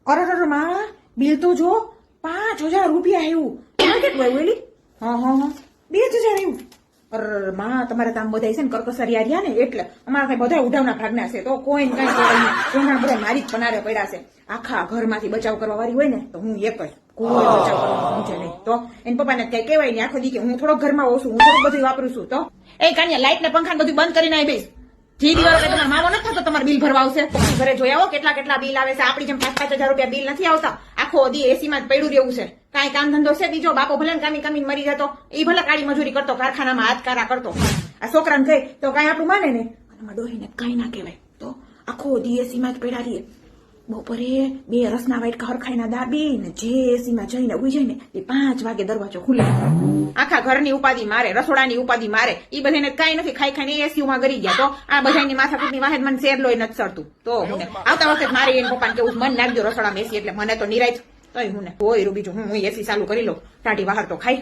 અરે માં બિલ તો જો 5,000 રૂપિયા આવ્યું. તમારે કેટલું આવ્યું એલી? હા 2,000 આવ્યું. અરે માં તમારે તો આમ બધા છે ને કરકસરિયા રહ્યા ને એટલે અમારા કઈ બધા ઉડાવના ભાગના છે તો કોઈ કઈ કોઈના બધા મારી જ પનારે પડ્યા છે. આખા ઘરમાંથી બચાવ કરવા વાળી હોય ને તો હું એક જ કોઈ બચાવ કરવાનું સમજે નહીં. તો એને પપ્પાને કઈ કહેવાય નહીં આખો દી કે હું થોડોક ઘરમાં હોઉં છું, હું થોડુંક બધું વાપરું છું. તો એ કાનિયા લાઈટ ને પંખા બધું બંધ કરીને આવી બેસ. જે દિવસ તમારે માવો નથી થતો તમારે બિલ ભરવા આવશે. ઘરે જોઈ આવો કેટલા બિલ આવે છે. આપણી જેમ 5,000 રૂપિયા બિલ નથી આવતા. આખો દી એસી માં જ પડ્યું રહેવું છે. કાંઈ કામ ધંધો છે બીજો? બાપો ભલે કામી મરી જતો, એ ભલે કાળી મજૂરી કરતો, કારખાનામાં હાથ કારા કરતો. આ છોકરાને કહે તો કાંઈ આપણું માને ને. અને ડોહીને કાંઈ ના કહેવાય. તો આખો દી એસી માં જ પડ્યા રહીએ. બપોરે 2 રસના વાટકા હરખાઈના દાબી ને જે એસી માં જઈને ઉઈ જાય ને એ 5 વાગે દરવાજો ખુલે. આખા ઘરની ઉપાધિ મારે, રસોડાની ઉપાધિ મારે. ઈ બધાને કઈ નથી, ખાઈ એસી માં ગરી ગયા. તો આ બધાની માથાકૂટની વાહે મને શેરલોય નથી સરતું. તો હું આવતા વખતે મારે એને પપ્પાને કેવું મન નાખજો રસોડામાં એસી, એટલે મને તો નિરાય તોય હું ને હોય બીજું હું એસી ચાલુ કરી લઉં. ટાઢી બહાર તો ખાઈ